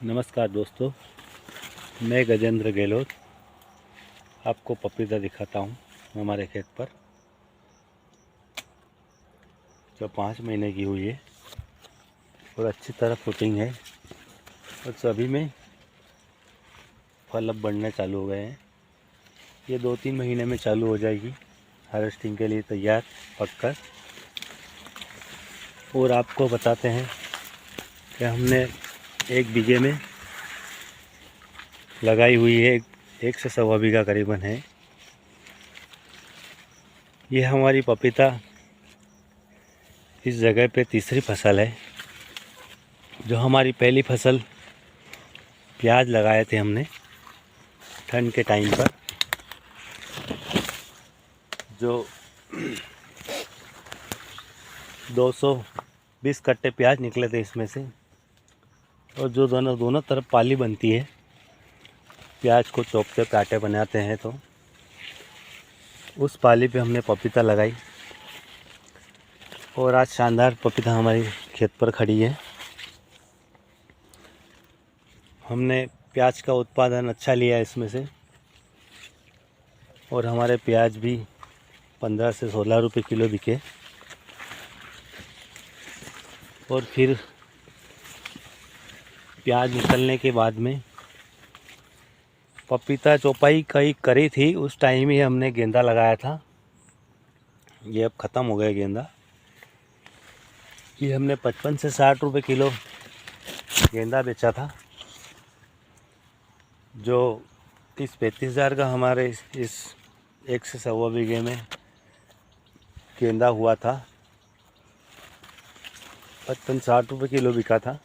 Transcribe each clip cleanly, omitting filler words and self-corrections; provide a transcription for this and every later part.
नमस्कार दोस्तों, मैं गजेंद्र गहलोत आपको पपीता दिखाता हूँ हमारे खेत पर जो 5 महीने की हुई है और अच्छी तरह फ्रूटिंग है और सभी में फल अब बढ़ने चालू हो गए हैं। ये 2-3 महीने में चालू हो जाएगी, हार्वेस्टिंग के लिए तैयार पककर। और आपको बताते हैं कि हमने 1 बीघे में लगाई हुई है, 1 से 1.25 बीघा करीबन है। ये हमारी पपीता इस जगह पे तीसरी फसल है। जो हमारी पहली फसल प्याज लगाए थे हमने ठंड के टाइम पर, जो 220 कट्टे प्याज निकले थे इसमें से। और जो दोनों तरफ पाली बनती है, प्याज को चौपते काटे बनाते हैं, तो उस पाली पे हमने पपीता लगाई और आज शानदार पपीता हमारी खेत पर खड़ी है। हमने प्याज का उत्पादन अच्छा लिया इसमें से और हमारे प्याज भी 15 से 16 रुपये किलो बिके। और फिर प्याज निकलने के बाद में पपीता चौपाई कई करी थी, उस टाइम ही हमने गेंदा लगाया था। ये अब ख़त्म हो गया गेंदा। ये हमने 55 से 60 रुपये किलो गेंदा बेचा था। जो 30-35 हज़ार का हमारे इस 1 से 1.25 बीघे में गेंदा हुआ था, 55-60 रुपये किलो बिका था।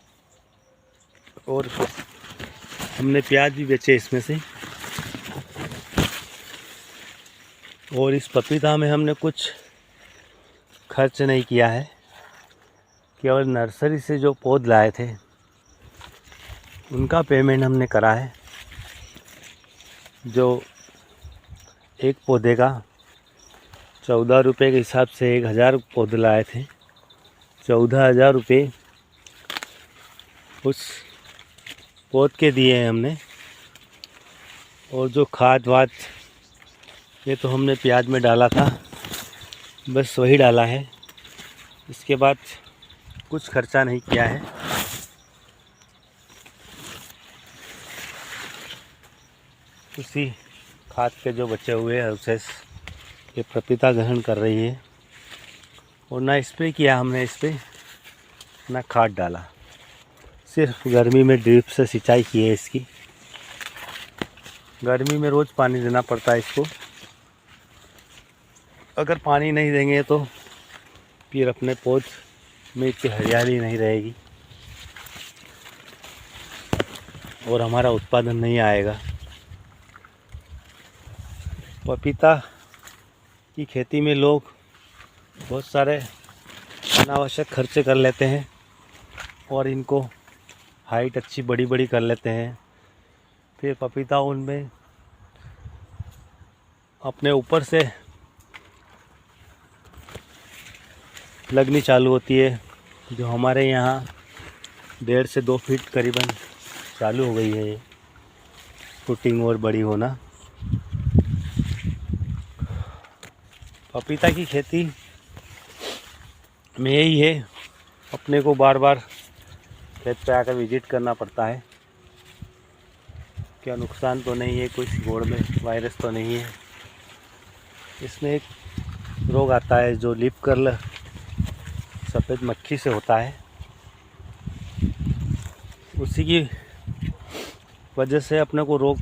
और हमने प्याज भी बेचे इसमें से। और इस पपीता में हमने कुछ खर्च नहीं किया है, केवल नर्सरी से जो पौध लाए थे उनका पेमेंट हमने करा है। जो एक पौधे का 14 रुपये के हिसाब से 1000 पौधे लाए थे, 14,000 रुपये उस पौध के दिए हैं हमने। और जो खाद वाद ये तो हमने प्याज में डाला था, बस वही डाला है। इसके बाद कुछ खर्चा नहीं किया है। उसी खाद के जो बचे हुए अवशेष ये पपीता ग्रहण कर रही है। और ना स्प्रे किया हमने इस पर, ना खाद डाला, सिर्फ गर्मी में ड्रिप से सिंचाई की है इसकी। गर्मी में रोज़ पानी देना पड़ता है इसको। अगर पानी नहीं देंगे तो फिर अपने पौध में इतनी हरियाली नहीं रहेगी और हमारा उत्पादन नहीं आएगा। पपीता की खेती में लोग बहुत सारे अनावश्यक खर्चे कर लेते हैं और इनको हाइट अच्छी बड़ी बड़ी कर लेते हैं। फिर पपीता उनमें अपने ऊपर से लगनी चालू होती है, जो हमारे यहाँ 1.5 से 2 फीट करीबन चालू हो गई है ये फ्रूटिंग और बड़ी होना। पपीता की खेती में यही है, अपने को बार बार खेत पे आकर विजिट करना पड़ता है। क्या नुकसान तो नहीं है, कुछ गोड़ में वायरस तो नहीं है। इसमें एक रोग आता है जो लीफ कर्ल सफ़ेद मक्खी से होता है, उसी की वजह से अपने को रोग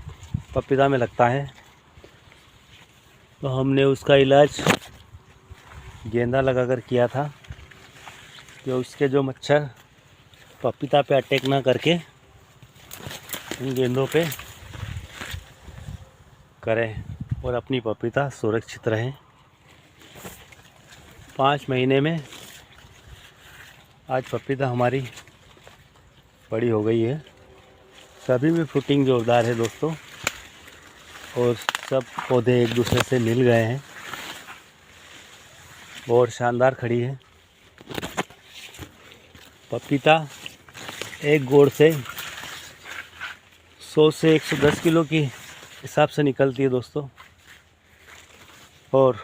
पपीता में लगता है। तो हमने उसका इलाज गेंदा लगाकर किया था कि उसके जो मच्छर पपीता पे अटैक ना करके इन गेंदों पे करें और अपनी पपीता सुरक्षित रहे। 5 महीने में आज पपीता हमारी बड़ी हो गई है। सभी में फ्रूटिंग जोरदार है दोस्तों, और सब पौधे एक दूसरे से मिल गए हैं और शानदार खड़ी है पपीता। एक गोड़ से 100 से 110 किलो की हिसाब से निकलती है दोस्तों। और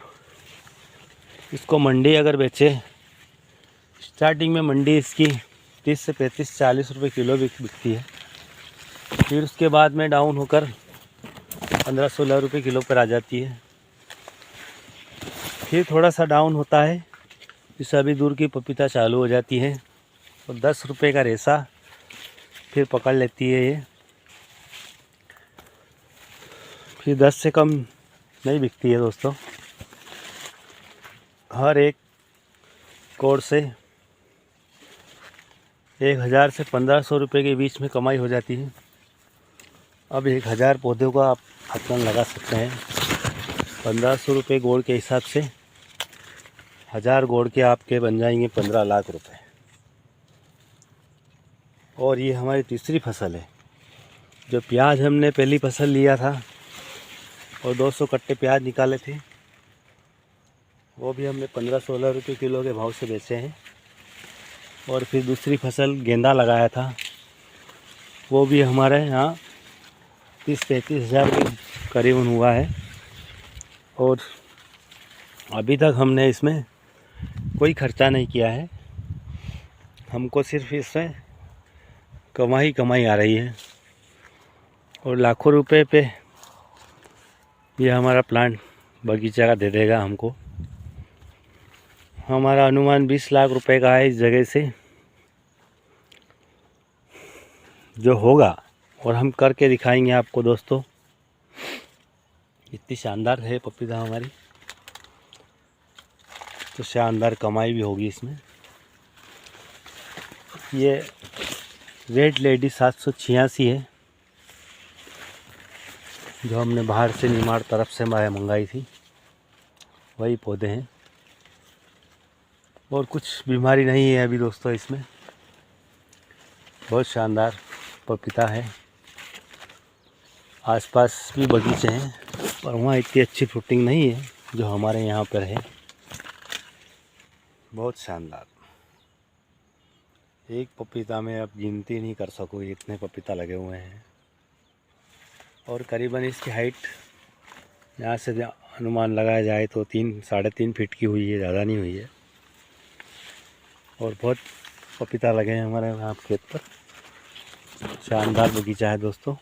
इसको मंडी अगर बेचे, स्टार्टिंग में मंडी इसकी 30 से 35-40 रुपये किलो बिकती है। फिर उसके बाद में डाउन होकर 15-16 रुपये किलो पर आ जाती है। फिर थोड़ा सा डाउन होता है, फिर अभी दूर की पपीता चालू हो जाती है और 10 रुपये का रेसा फिर पकड़ लेती है ये। फिर 10 से कम नहीं बिकती है दोस्तों। हर एक कोड़ से 1000 से 1500 रुपये के बीच में कमाई हो जाती है। अब 1000 पौधों का आप आकलन लगा सकते हैं। 1500 रुपये गोड़ के हिसाब से 1000 गोड़ के आपके बन जाएंगे 15 लाख रुपए। और ये हमारी तीसरी फसल है। जो प्याज हमने पहली फसल लिया था और 200 कट्टे प्याज निकाले थे, वो भी हमने 15-16 रुपये किलो के भाव से बेचे हैं। और फिर दूसरी फसल गेंदा लगाया था, वो भी हमारे यहाँ 30-35 हज़ार के करीबन हुआ है। और अभी तक हमने इसमें कोई खर्चा नहीं किया है। हमको सिर्फ इसमें कमाई आ रही है और लाखों रुपए पे ये हमारा प्लांट बगीचा का दे देगा हमको। हमारा अनुमान 20 लाख रुपए का है इस जगह से जो होगा, और हम करके दिखाएंगे आपको दोस्तों। इतनी शानदार है पपीता हमारी, तो शानदार कमाई भी होगी इसमें। ये रेड लेडी 786 है, जो हमने बाहर से निमाड़ तरफ से मंगाई थी, वही पौधे हैं। और कुछ बीमारी नहीं है अभी दोस्तों इसमें। बहुत शानदार पपीता है। आसपास भी बगीचे हैं पर वहाँ इतनी अच्छी फ्रूटिंग नहीं है जो हमारे यहाँ पर है। बहुत शानदार। एक पपीता में आप गिनती नहीं कर सकोगे, इतने पपीता लगे हुए हैं। और करीबन इसकी हाइट यहाँ से अनुमान लगाया जाए तो 3-3.5 फीट की हुई है, ज़्यादा नहीं हुई है। और बहुत पपीता लगे हैं हमारे यहाँ खेत पर। शानदार बगीचा है दोस्तों।